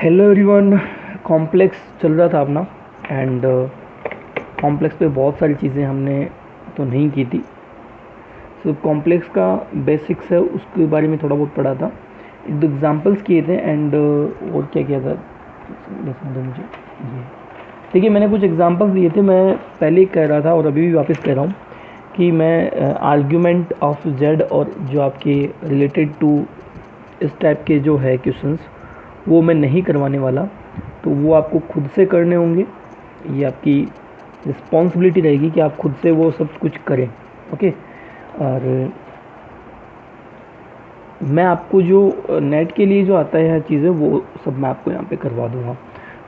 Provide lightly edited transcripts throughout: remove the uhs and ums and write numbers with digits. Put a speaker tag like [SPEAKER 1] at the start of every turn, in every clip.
[SPEAKER 1] Hello everyone. Complex चल रहा था अपना एंड कॉम्प्लेक्स पे बहुत सारी चीज़ें हमने तो नहीं की थी। सिर्फ कॉम्प्लेक्स का बेसिक्स है उसके बारे में थोड़ा बहुत पढ़ा था, एक दो एग्जांपल्स किए थे एंड और क्या किया था मुझे ये ठीक है। मैंने कुछ एग्जांपल्स दिए थे, मैं पहले ही कह रहा था और अभी भी वापस कह रहा हूँ कि मैं आर्ग्यूमेंट ऑफ जेड और जो आपके रिलेटेड टू इस टाइप के जो है क्वेश्चंस वो मैं नहीं करवाने वाला, तो वो आपको खुद से करने होंगे। ये आपकी रिस्पॉन्सिबिलिटी रहेगी कि आप खुद से वो सब कुछ करें। ओके। और मैं आपको जो नेट के लिए जो आता है चीज़ें वो सब मैं आपको यहाँ पे करवा दूँगा।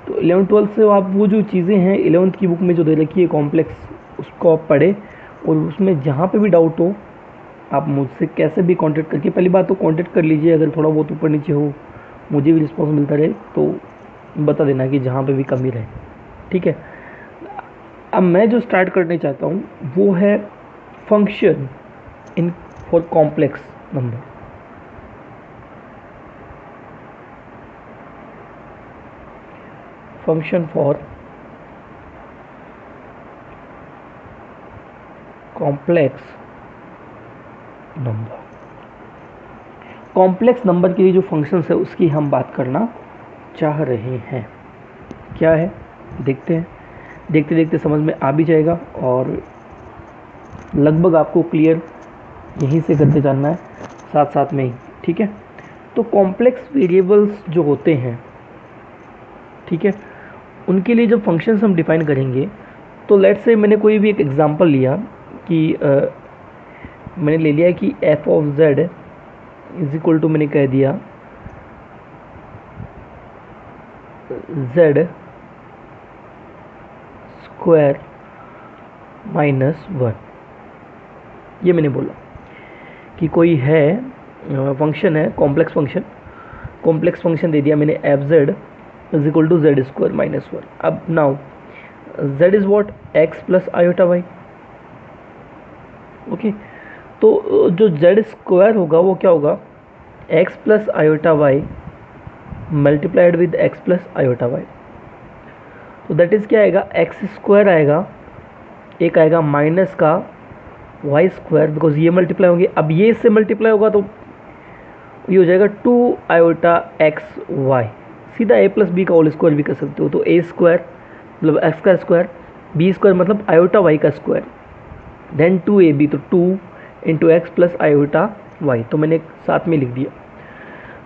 [SPEAKER 1] तो 11th-12th से आप वो जो चीज़ें हैं 11th की बुक में जो दे रखी है कॉम्प्लेक्स, उसको आप पढ़ें और उसमें जहाँ पे भी डाउट हो आप मुझसे कैसे भी कांटेक्ट करके, पहली बात तो कांटेक्ट कर लीजिए। अगर थोड़ा बहुत ऊपर नीचे हो, मुझे भी रिस्पॉन्स मिलता रहे तो बता देना कि जहाँ पे भी कमी रहे। ठीक है। अब मैं जो स्टार्ट करने चाहता हूँ वो है function in for complex number. Function for complex number. Complex number के लिए जो फंक्शंस है उसकी हम बात करना चाह रहे हैं। क्या है देखते हैं, देखते देखते समझ में आ भी जाएगा और लगभग आपको क्लियर यहीं से करते जानना है साथ साथ में ही। ठीक है। तो कॉम्प्लेक्स वेरिएबल्स जो होते हैं, ठीक है, उनके लिए जब फंक्शंस हम डिफाइन करेंगे तो लेट्स से मैंने कोई भी एक एग्जांपल लिया कि मैंने ले लिया कि F of Z is equal to, मैंने कह दिया जेड स्क्वायर माइनस वन। ये मैंने बोला कि कोई है फंक्शन है कॉम्प्लेक्स फंक्शन दे दिया मैंने F Z is equal to Z square minus one. अब now Z is what, X plus iota Y. Okay. तो जो जेड स्क्वायर होगा वो क्या होगा, X plus iota Y multiplied with X plus iota Y. तो दैट इज क्या आएगा, एक्स स्क्वायर आएगा, एक आएगा माइनस का वाई स्क्वायर, बिकॉज ये मल्टीप्लाई होंगे। अब ये इससे मल्टीप्लाई होगा तो ये हो जाएगा 2 आयोटा एक्स वाई। सीधा ए प्लस बी का होल स्क्वायर भी कर सकते हो। तो ए स्क्वायर मतलब एक्स का स्क्वायर, बी स्क्वायर मतलब आयोटा वाई का स्क्वायर, देन 2ab, तो 2 into X plus iota Y. तो मैंने साथ में लिख दिया।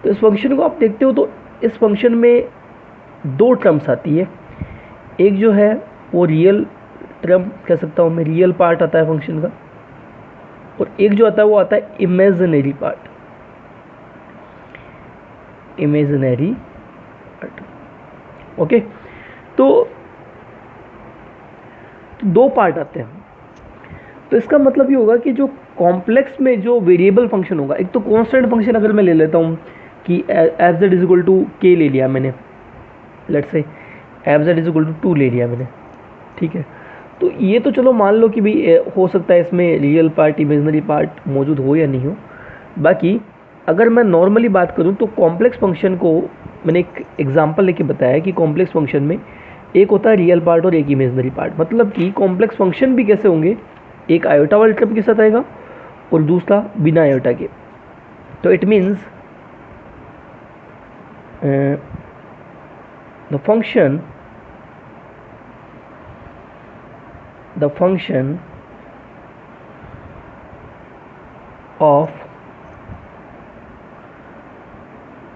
[SPEAKER 1] तो इस फंक्शन को आप देखते हो तो इस फंक्शन में दो टर्म्स आती है। एक जो है वो रियल टर्म कह सकता हूँ मैं, रियल पार्ट आता है फंक्शन का, और एक जो आता है वो आता है imaginary part. Imaginary part. Okay. तो दो पार्ट आते हैं। तो इसका मतलब ये होगा कि जो कॉम्प्लेक्स में जो वेरिएबल फंक्शन होगा, एक तो कांस्टेंट फंक्शन अगर मैं ले लेता हूँ कि F Z is equal to के ले लिया मैंने, let's say F Z is equal to 2 ले लिया मैंने। ठीक है। तो ये तो चलो मान लो कि भाई हो सकता है इसमें रियल पार्ट इमेजिनरी पार्ट मौजूद हो या नहीं हो। बाकी अगर मैं नॉर्मली बात करूं तो कॉम्प्लेक्स फंक्शन को मैंने एक एग्जांपल लेके बताया कि कॉम्प्लेक्स फंक्शन में एक होता है रियल पार्ट और एक इमेजिनरी पार्ट। मतलब कि कॉम्प्लेक्स फंक्शन भी कैसे होंगे, एक आयोटा वाले टर्म के साथ आएगा और दूसरा बिना आयोटा के। तो it means the function of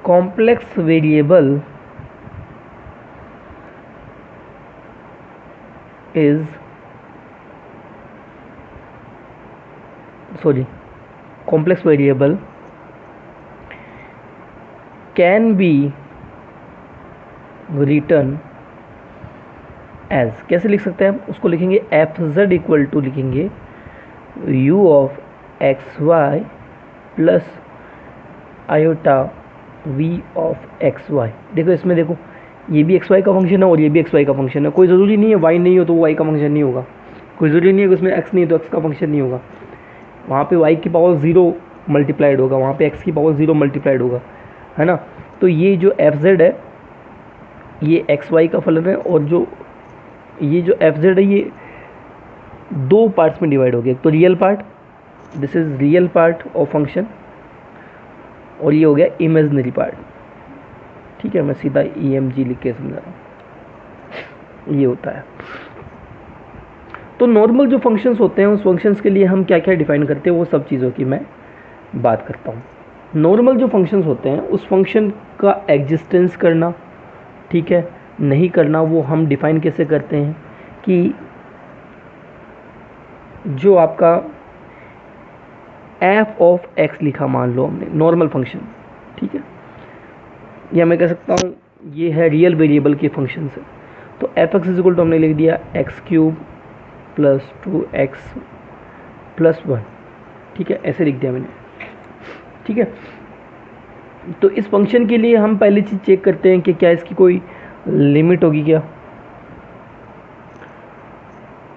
[SPEAKER 1] complex variable is complex variable can be written as, कैसे लिख सकते हैं हम उसको, लिखेंगे एफ जेड इक्वल टू, लिखेंगे u of X Y plus iota v of X Y. देखो इसमें देखो ये भी एक्स वाई का फंक्शन है और ये भी एक्स वाई का फंक्शन है। कोई ज़रूरी नहीं है वाई नहीं हो तो वाई का फंक्शन नहीं होगा, कोई ज़रूरी नहीं है कि उसमें एक्स नहीं है तो एक्स का फंक्शन नहीं होगा। वहाँ पे वाई की पावर 0 मल्टीप्लाइड होगा, वहाँ पे एक्स की पावर 0 मल्टीप्लाइड होगा, है ना। तो ये जो एफ जेड है ये एक्स वाई का फलन है, और जो ये जो एफ जेड है ये दो पार्ट्स में डिवाइड हो गया। एक तो real part, this is real part of function, और ये हो गया इमेजिनरी पार्ट। ठीक है, मैं सीधा ई एम जी लिख के समझा रहा हूँ, ये होता है। तो नॉर्मल जो फंक्शंस होते हैं उस फंक्शंस के लिए हम क्या क्या डिफाइन करते हैं वो सब चीज़ों की मैं बात करता हूँ। नॉर्मल जो फंक्शंस होते हैं उस फंक्शन का एग्जिस्टेंस करना, ठीक है, नहीं करना, वो हम डिफाइन कैसे करते हैं कि जो आपका एफ ऑफ एक्स लिखा मान लो हमने नॉर्मल फंक्शन, ठीक है, या मैं कह सकता हूँ ये है रियल वेरिएबल के फंक्शन से, तो F X is equal to हमने लिख दिया x cube plus 2x plus 1, ठीक है, ऐसे लिख दिया मैंने। ठीक है, तो इस फंक्शन के लिए हम पहली चीज़ चेक करते हैं कि क्या इसकी कोई लिमिट होगी, क्या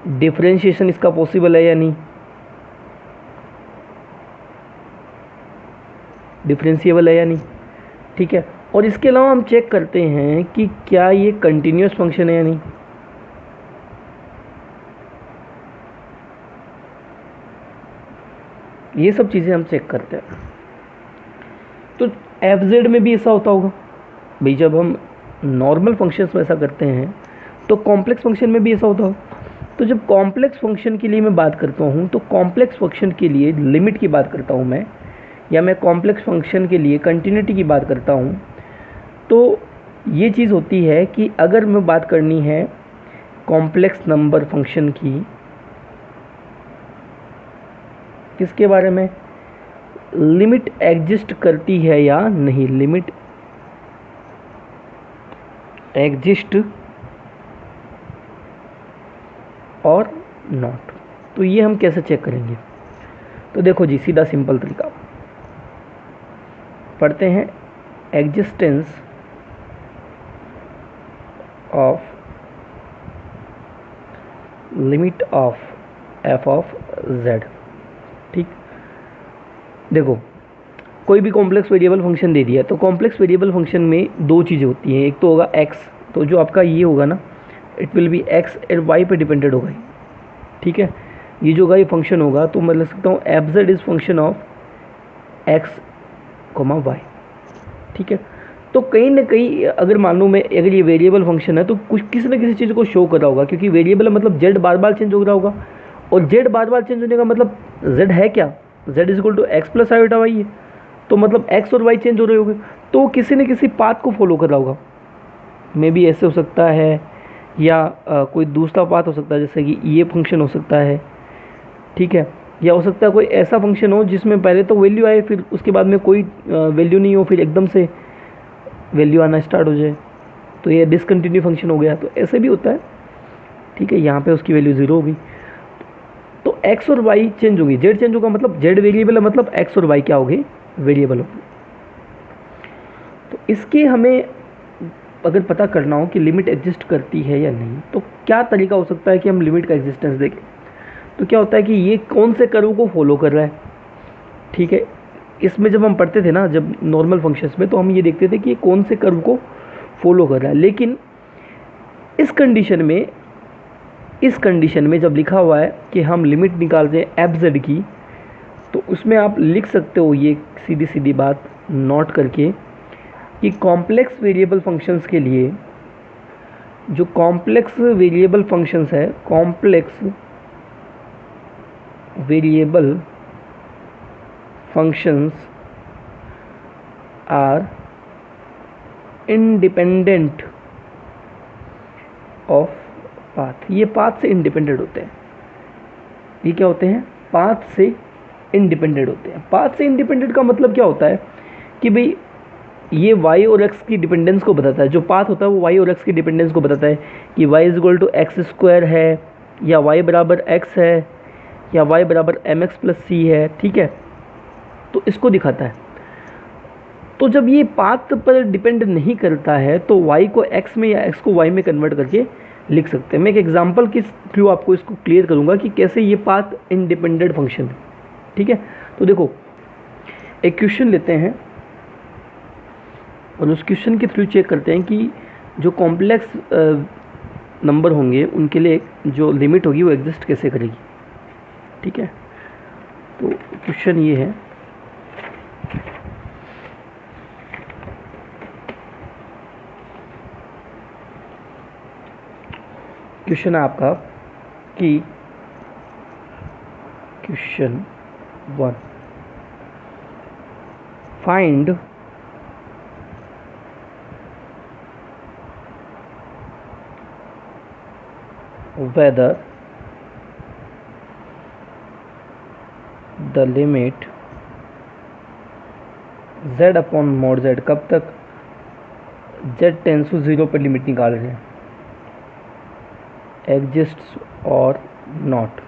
[SPEAKER 1] डिफरेंशिएशन इसका पॉसिबल है या नहीं, डिफरेंशिएबल है या नहीं। ठीक है, और इसके अलावा हम चेक करते हैं कि क्या ये कंटिन्यूस फंक्शन है या नहीं। ये सब चीज़ें हम चेक करते हैं। तो एफ जेड में भी ऐसा होता होगा भाई, जब हम नॉर्मल फंक्शंस में ऐसा करते हैं तो कॉम्प्लेक्स फंक्शन में भी ऐसा होता होगा। तो जब कॉम्प्लेक्स फंक्शन के लिए मैं बात करता हूँ तो कॉम्प्लेक्स फंक्शन के लिए लिमिट की बात करता हूँ मैं, या मैं कॉम्प्लेक्स फंक्शन के लिए कंटिन्यूटी की बात करता हूँ, तो ये चीज़ होती है कि अगर मैं बात करनी है कॉम्प्लेक्स नंबर फंक्शन की, किसके बारे में, लिमिट एग्जिस्ट करती है या नहीं, लिमिट एग्जिस्ट और नॉट, तो ये हम कैसे चेक करेंगे। तो देखो जी, सीधा सिंपल तरीका पढ़ते हैं, existence of limit of F of Z. ठीक, देखो कोई भी कॉम्प्लेक्स वेरिएबल फंक्शन दे दिया, तो कॉम्प्लेक्स वेरिएबल फंक्शन में दो चीज़ें होती हैं, एक तो होगा x, तो जो आपका ये होगा ना, इट विल बी x और y पे डिपेंडेड होगा। ठीक है, ये जो होगा ये फंक्शन होगा, तो मैं लिख सकता हूँ F Z is function of x, y। ठीक है, तो कहीं ना कहीं अगर मान लो मैं, अगर ये वेरिएबल फंक्शन है तो कुछ किसी न किसी चीज़ को शो कर रहा होगा, क्योंकि वेरिएबल मतलब z बार बार चेंज हो रहा होगा, और z बार बार चेंज होने का मतलब z है क्या, z is equal to x plus iota y है, तो मतलब x और y चेंज हो रहे होंगे, तो किसी न किसी पाथ को फॉलो कर रहा होगा। मे भी ऐसे हो सकता है, या कोई दूसरा पाथ हो सकता है, जैसे कि ये फंक्शन हो सकता है। ठीक है, या हो सकता है कोई ऐसा फंक्शन हो जिसमें पहले तो वैल्यू आए, फिर उसके बाद में कोई वैल्यू नहीं हो, फिर एकदम से वैल्यू आना स्टार्ट हो जाए, तो ये डिसकंटिन्यू फंक्शन हो गया, तो ऐसे भी होता है। ठीक है, यहाँ पे उसकी वैल्यू 0 होगी, तो x और y चेंज होगी, z चेंज होगा, मतलब z वेरिएबल है, मतलब x और y क्या होगी, वेरिएबल होगी। तो इसके हमें अगर पता करना हो कि लिमिट एग्जिस्ट करती है या नहीं, तो क्या तरीका हो सकता है कि हम लिमिट का एग्जिस्टेंस देखें। तो क्या होता है कि ये कौन से कर्व को फॉलो कर रहा है। ठीक है, इसमें जब हम पढ़ते थे ना, जब नॉर्मल फंक्शंस में, तो हम ये देखते थे कि ये कौन से कर्व को फॉलो कर रहा है, लेकिन इस कंडीशन में जब लिखा हुआ है कि हम लिमिट निकालते हैं एफ जेड की, तो उसमें आप लिख सकते हो ये सीधी सीधी बात नोट करके कि कॉम्प्लेक्स वेरिएबल फंक्शंस के लिए, जो कॉम्प्लेक्स वेरिएबल फंक्शंस है, complex variable functions are independent of path. ये पाथ से इंडिपेंडेंट होते हैं। ये क्या होते हैं, पाथ से इंडिपेंडेंट होते हैं। पाथ से इंडिपेंडेंट का मतलब क्या होता है कि भाई ये y और x की डिपेंडेंस को बताता है। जो पाथ होता है वो y और x की डिपेंडेंस को बताता है कि y is equal to x square है, या y बराबर x है, या y बराबर एम एक्स प्लस सी है। ठीक है, तो इसको दिखाता है। तो जब ये पाथ पर डिपेंड नहीं करता है तो y को x में या x को y में कन्वर्ट करके लिख सकते हैं। मैं एक एग्जांपल के थ्रू आपको इसको क्लियर करूंगा कि कैसे ये पाथ इंडिपेंडेंट फंक्शन है। ठीक है, तो देखो एक क्वेश्चन लेते हैं और उस क्वेश्चन के थ्रू चेक करते हैं कि जो कॉम्प्लेक्स नंबर होंगे उनके लिए जो लिमिट होगी वो एग्जिस्ट कैसे करेगी। ठीक है, तो क्वेश्चन ये है, क्वेश्चन है आपका कि question 1, find whether the limit z upon mod z, कब तक z टेंस टू 0 पर लिमिट निकाल रहे हैं, एग्जिस्ट्स और नॉट।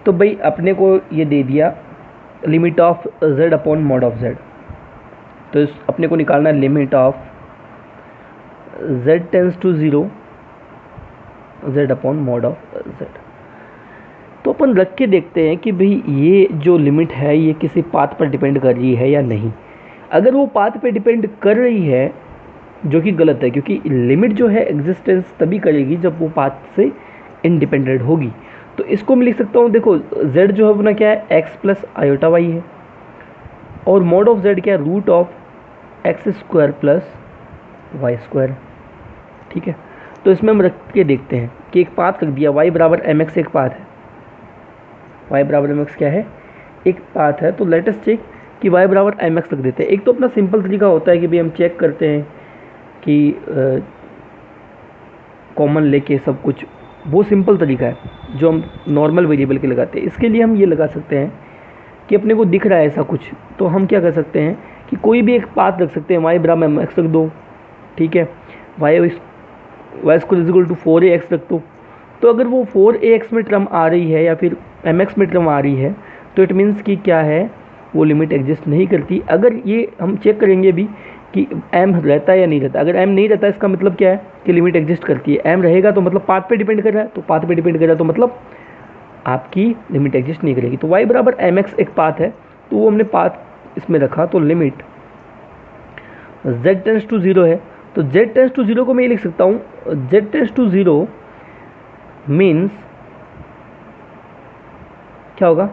[SPEAKER 1] तो भाई अपने को ये दे दिया limit of z upon mod of z, तो इस अपने को निकालना है limit of z tends to 0 z upon mod of z। तो अपन रख के देखते हैं कि भाई ये जो लिमिट है ये किसी पाथ पर डिपेंड कर रही है या नहीं। अगर वो पाथ पे डिपेंड कर रही है, जो कि गलत है, क्योंकि लिमिट जो है एग्जिस्टेंस तभी करेगी जब वो पाथ से इंडिपेंडेंट होगी। तो इसको मैं लिख सकता हूँ, देखो z जो है अपना क्या है, x प्लस आयोटा वाई है, और मॉड ऑफ z क्या है, root of x square plus y square. ठीक है, तो इसमें हम रख के देखते हैं कि एक पाथ रख दिया, y बराबर एम एक्स एक पाथ है, y बराबर एम एक्स क्या है, एक पाथ है। तो लेट अस चेक कि y बराबर एम एक्स रख देते हैं। एक तो अपना सिंपल तरीका होता है कि भाई हम चेक करते हैं कि कॉमन लेके सब कुछ, वो सिंपल तरीका है जो हम नॉर्मल वेरिएबल के लगाते हैं। इसके लिए हम ये लगा सकते हैं कि अपने को दिख रहा है ऐसा कुछ, तो हम क्या कर सकते हैं कि कोई भी एक पाथ रख सकते हैं, y बराबर एम एक्स रख दो। ठीक है, y square is equal to 4ax रख दो। तो अगर वो 4ax में टर्म आ रही है या फिर mx में टर्म आ रही है, तो इट मीन्स कि क्या है, वो लिमिट एग्जिस्ट नहीं करती। अगर ये हम चेक करेंगे भी कि m रहता है या नहीं रहता, अगर m नहीं रहता इसका मतलब क्या है कि लिमिट एग्जिस्ट करती है। m रहेगा तो मतलब पाथ पे डिपेंड कर रहा है, तो पाथ पे डिपेंड कर रहा है तो मतलब आपकी लिमिट एग्जिस्ट नहीं करेगी। तो y बराबर एम एक्स एक पाथ है, तो वो हमने पाथ इसमें रखा, तो लिमिट z टेंस टू 0 है। तो z टेंस टू 0 को मैं ये लिख सकता हूँ, z टेंस टू 0 मीन्स क्या होगा,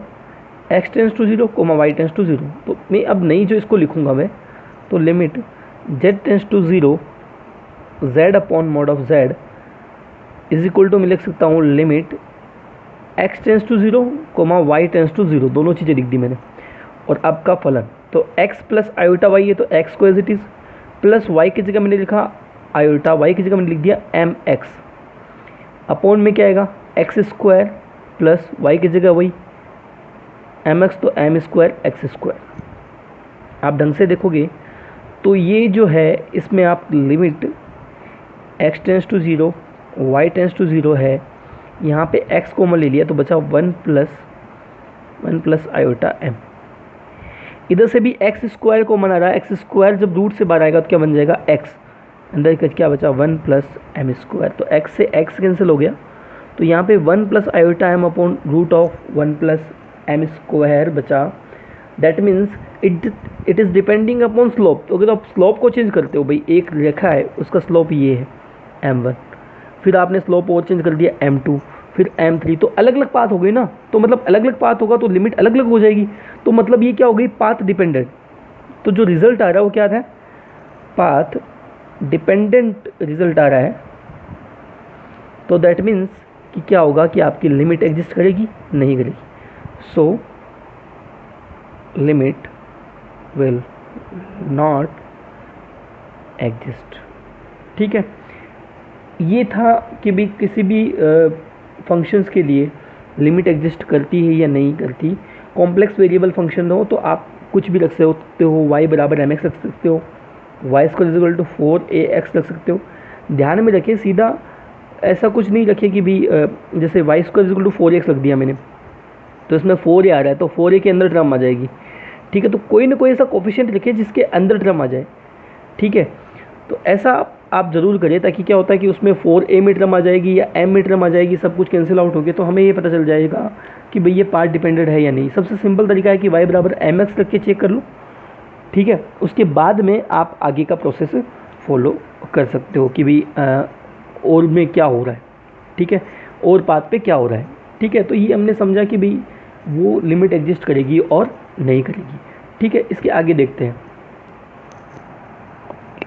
[SPEAKER 1] x tends to 0 comma y tends to 0। तो मैं अब नहीं जो इसको लिखूंगा मैं, तो limit z tends to 0 z upon mod of z is equal to मैं लिख सकता हूँ limit x tends to 0 comma y tends to 0, दोनों चीज़ें लिख दी मैंने। और अब का फलन, तो x प्लस आयोटा y है, तो x को as it is, plus y की जगह मैंने लिखा आयोटा, y की जगह मैंने लिख दिया एम एक्स, अपॉन में क्या आएगा एक्स स्क्वायर प्लस y की जगह वही एम एक्स, तो एम स्क्वायर एक्स स्क्वायर। आप ढंग से देखोगे तो ये जो है इसमें आप limit x tends to 0 y tends to 0 है, यहाँ पे x कॉमन ले लिया तो बचा 1 प्लस आयोटा m। इधर से भी एक्स स्क्वायर कॉमन आ रहा है, एक्स स्क्वायर जब रूट से बाहर आएगा तो क्या बन जाएगा x, अंदर का क्या बचा 1 प्लस एम स्क्वायर, तो x से x कैंसिल हो गया। तो यहाँ पे 1 plus iota m upon root of 1 plus M square बचा। That means it is depending upon slope. तो अगर आप स्लोप को चेंज करते हो, भाई एक रेखा है उसका स्लोप ये है m1, फिर आपने स्लोप और चेंज कर दिया m2, फिर m3, तो अलग अलग पाथ हो गई ना। तो मतलब अलग अलग पाथ होगा तो लिमिट अलग अलग हो जाएगी, तो मतलब ये क्या हो गई, पाथ डिपेंडेंट। तो जो रिजल्ट आ रहा है वो क्या था, पाथ डिपेंडेंट रिजल्ट आ रहा है। तो दैट मीन्स कि क्या होगा कि आपकी लिमिट एग्जिस्ट करेगी, नहीं करेगी। So limit will not exist. ठीक है, ये था कि भी किसी भी फंक्शंस के लिए लिमिट एग्जिस्ट करती है या नहीं करती। कॉम्प्लेक्स वेरिएबल फंक्शन हो तो आप कुछ भी रख सकते हो, y बराबर एम एक्स रख सकते हो, y square is equal to 4ax रख सकते हो। ध्यान में रखें, सीधा ऐसा कुछ नहीं रखें कि भी जैसे y square is equal to 4x रख दिया मैंने, तो इसमें 4a आ रहा है तो 4a के अंदर टर्म आ जाएगी। ठीक है, तो कोई ना कोई ऐसा कोफिशिएंट रखिए जिसके अंदर टर्म आ जाए। ठीक है, तो ऐसा आप ज़रूर करें, ताकि क्या होता है कि उसमें 4a में टर्म आ जाएगी या m में टर्म आ जाएगी, सब कुछ कैंसिल आउट हो गया, तो हमें ये पता चल जाएगा कि भाई ये पार्ट डिपेंडेंट है या नहीं। सबसे सिंपल तरीका है कि y बराबर एम एक्स रख के चेक कर लो। ठीक है, उसके बाद में आप आगे का प्रोसेस फॉलो कर सकते हो कि भाई और में क्या हो रहा है, ठीक है, और पाथ पे क्या हो रहा है, ठीक है। तो ये हमने समझा कि भाई वो लिमिट एग्जिस्ट करेगी और नहीं करेगी, ठीक है। इसके आगे देखते हैं।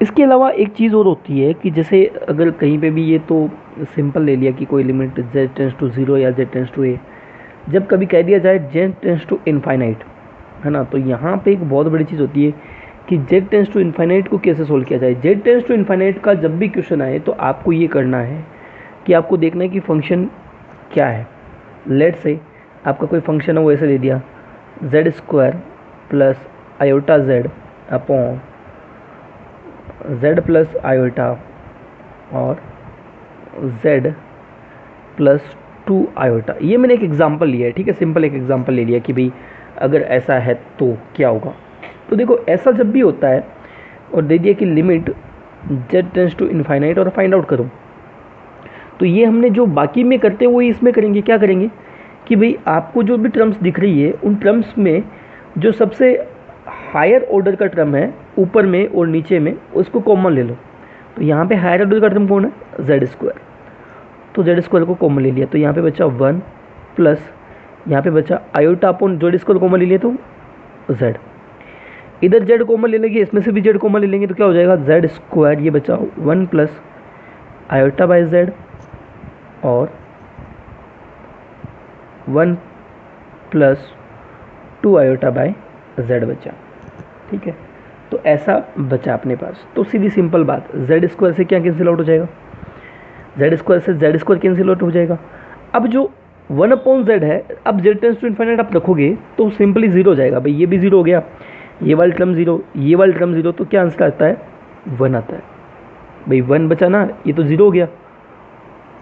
[SPEAKER 1] इसके अलावा एक चीज़ और होती है कि जैसे अगर कहीं पे भी, ये तो सिंपल ले लिया कि कोई लिमिट z टेंस टू 0 या z टेंस टू a, जब कभी कह दिया जाए z टेंस टू इनफाइनाइट, है ना, तो यहाँ पे एक बहुत बड़ी चीज़ होती है कि z टेंस टू इनफाइनाइट को कैसे सोल्व किया जाए। z टेंस टू इनफाइनाइट का जब भी क्वेश्चन आए तो आपको ये करना है कि आपको देखना है कि फंक्शन क्या है। लेट से आपका कोई फंक्शन है, वो ऐसे दे दिया z square plus iota z upon z plus iota और z प्लस 2 आयोटा। ये मैंने एक एग्जांपल लिया है, ठीक है, सिंपल एक एग्जांपल ले लिया कि भाई अगर ऐसा है तो क्या होगा। तो देखो ऐसा जब भी होता है और दे दिया कि limit z tends to infinite और फाइंड आउट करो, तो ये हमने जो बाकी में करते हैं वो इसमें करेंगे। क्या करेंगे कि भाई आपको जो भी टर्म्स दिख रही है उन टर्म्स में जो सबसे हायर ऑर्डर का टर्म है ऊपर में और नीचे में, उसको कॉमन ले लो। तो यहाँ पे हायर ऑर्डर का टर्म कौन है, जेड स्क्वायर, तो जेड स्क्वायर को कॉमन ले लिया, तो यहाँ पे बचा 1 प्लस यहाँ पे बचा iota upon Z square common ले लिया तो जेड। इधर जेड कॉमन ले लेंगे, इसमें से भी जेड कॉमन ले लेंगे, तो क्या हो जाएगा जेड स्क्वायर, ये बचा 1 प्लस आयोटा बाई जेड और 1 प्लस 2 आयोटा बाई जेड बचा, ठीक है। तो ऐसा बचा अपने पास। तो सीधी सिंपल बात, जेड स्क्वायर से क्या कैंसिल आउट हो जाएगा, जेड स्क्वायर से जेड स्क्वायर कैंसिल आउट हो जाएगा। अब जो 1 अपॉन जेड है, अब जेड टेंस टू इनफाइनाइट आप रखोगे तो सिंपली जीरो हो जाएगा। भाई ये भी जीरो हो गया, ये वाला टर्म जीरो, ये वाला टर्म जीरो, तो क्या आंसर आता है 1 आता है। भाई 1 बचा ना, ये तो जीरो हो गया।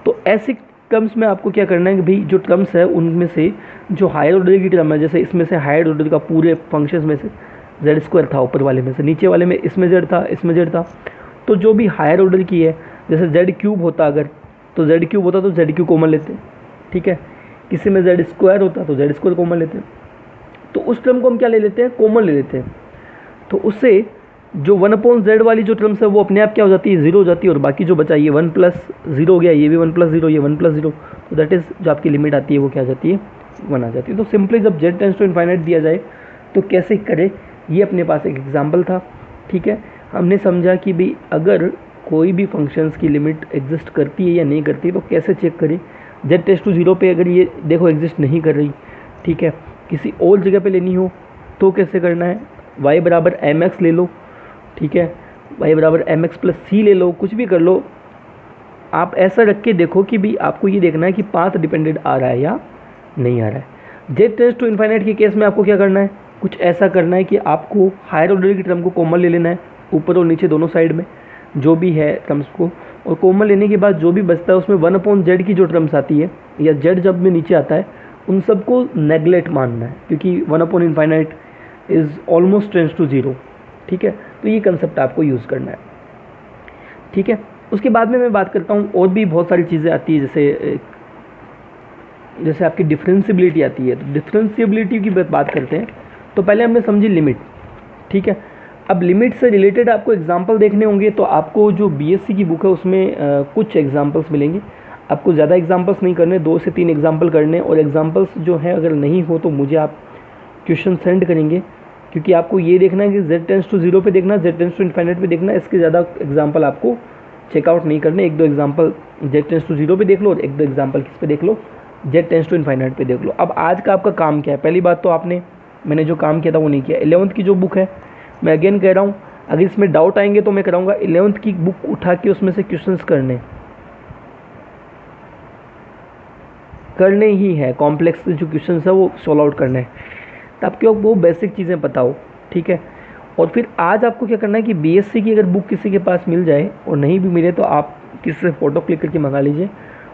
[SPEAKER 1] तो ऐसे टर्म्स में आपको क्या करना है कि भाई जो टर्म्स है उनमें से जो हायर ऑर्डर की टर्म है, जैसे इसमें से हायर ऑर्डर का पूरे फंक्शंस में से जेड स्क्वायर था ऊपर वाले में से, नीचे वाले में इसमें जेड था, इसमें जेड था, तो जो भी हायर ऑर्डर की है, जैसे जेड क्यूब होता अगर, तो जेड क्यूब होता तो जेड क्यूब कॉमन लेते, ठीक है। किसी में जेड स्क्वायर होता तो जेड स्क्वायर कॉमन लेते, तो उस टर्म को हम क्या ले लेते हैं, कॉमन ले लेते हैं। तो उससे जो 1 अपॉन जेड वाली जो टर्म्स है वो अपने आप क्या हो जाती है, जीरो हो जाती है, और बाकी जो बचा ये 1 प्लस जीरो हो गया, ये भी 1 प्लस जीरो, ये 1 प्लस जीरो, तो दैट इज़ जो आपकी लिमिट आती है वो क्या आ जाती है, 1 आ जाती है। तो सिंपली जब जेड टेंस टू इनफाइनाइट दिया जाए तो कैसे करें, ये अपने पास एक एग्जाम्पल था, ठीक है। हमने समझा कि भाई अगर कोई भी फंक्शंस की लिमिट एग्जिस्ट करती है या नहीं करती, तो कैसे चेक करें। जेड टेंस टू 0 पे अगर ये देखो एग्जिस्ट नहीं कर रही, ठीक है, किसी और जगह पे लेनी हो तो कैसे करना है, y बराबर mx ले लो, ठीक है, y बराबर mx प्लस सी ले लो, कुछ भी कर लो। आप ऐसा रख के देखो कि भाई आपको ये देखना है कि पाथ डिपेंडेंट आ रहा है या नहीं आ रहा है। जेड टेंस टू इनफाइनाइट के केस में आपको क्या करना है, कुछ ऐसा करना है कि आपको हायर ऑर्डर की टर्म को कॉमन ले लेना है, ऊपर और नीचे दोनों साइड में जो भी है टर्म्स को, और कॉमन लेने के बाद जो भी बचता है उसमें 1 अपॉन जेड की जो टर्म्स आती है या जेड जब में नीचे आता है उन सबको नेगलेक्ट मानना है, क्योंकि 1 upon infinite is almost tends to 0, ठीक है। तो ये कंसेप्ट आपको यूज़ करना है, ठीक है। उसके बाद में मैं बात करता हूँ और भी बहुत सारी चीज़ें आती है, जैसे आपकी डिफरेंशियबिलिटी आती है। तो डिफरेंशियबिलिटी की बात करते हैं, तो पहले हमने समझी लिमिट, ठीक है। अब लिमिट से रिलेटेड आपको एग्जांपल देखने होंगे, तो आपको जो बीएससी की बुक है उसमें कुछ एग्जांपल्स मिलेंगे। आपको ज़्यादा एग्जांपल्स नहीं करने, 2 से 3 एग्जांपल करने, और एग्जांपल्स जो है अगर नहीं हो तो मुझे आप क्वेश्चन सेंड करेंगे, क्योंकि आपको ये देखना है कि जेड टेंस टू 0 पे देखना, जेड टेंस टू इनफाइनाइट पे देखना, इसके ज़्यादा एग्जांपल आपको चेकआउट नहीं करने। 1-2 एग्जांपल जेड टेंस टू 0 पे देख लो और 1-2 एग्जांपल किस पे देख लो, जेड टेंस टू इनफाइनाइट पे देख लो। अब आज का आपका काम क्या है, पहली बात तो मैंने जो काम किया था वो नहीं किया। 11th की जो बुक है, मैं अगेन कह रहा हूँ, अगर इसमें डाउट आएंगे तो मैं कराऊंगा 11th की बुक उठा के उसमें से क्वेश्चंस करने ही है, कॉम्प्लेक्स जो क्वेश्चंस है वो सॉल्व आउट करने हैं, तब क्यों वो बेसिक चीज़ें पता हो, ठीक है। और फिर आज आपको क्या करना है कि बीएससी की अगर बुक किसी के पास मिल जाए और नहीं भी मिले तो आप किसी से फ़ोटो क्लिक करके मंगा लीजिए,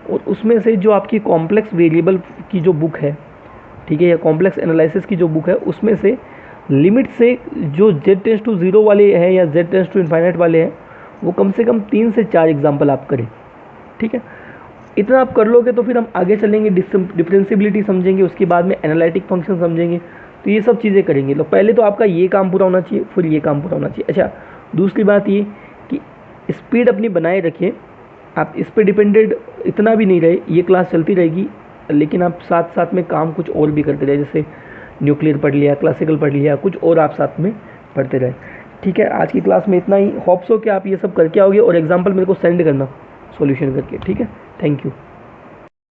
[SPEAKER 1] और उसमें से जो आपकी कॉम्प्लेक्स वेरिएबल की जो बुक है, ठीक है, या कॉम्प्लेक्स एनालिसिस की जो बुक है, उसमें से लिमिट से जो जेड टेंस टू 0 वाले हैं या जेड टेंस टू इनफाइनाइट वाले हैं, वो कम से कम 3 से 4 एग्जाम्पल आप करें, ठीक है। इतना आप कर लोगे तो फिर हम आगे चलेंगे, डिफरेंशियबिलिटी समझेंगे, उसके बाद में एनालिटिक फंक्शन समझेंगे, तो ये सब चीज़ें करेंगे। तो पहले तो आपका ये काम पूरा होना चाहिए, फिर ये काम पूरा होना चाहिए। अच्छा, दूसरी बात ये कि स्पीड अपनी बनाए रखिए, आप इस पे डिपेंडेड इतना भी नहीं रहे, ये क्लास चलती रहेगी लेकिन आप साथ साथ में काम कुछ और भी करते रहे, जैसे न्यूक्लियर पढ़ लिया, क्लासिकल पढ़ लिया, कुछ और आप साथ में पढ़ते रहे। ठीक है, आज की क्लास में इतना ही। होप्स हो कि आप ये सब करके आओगे और एग्जाम्पल मेरे को सेंड करना सॉल्यूशन करके। ठीक है, थैंक यू।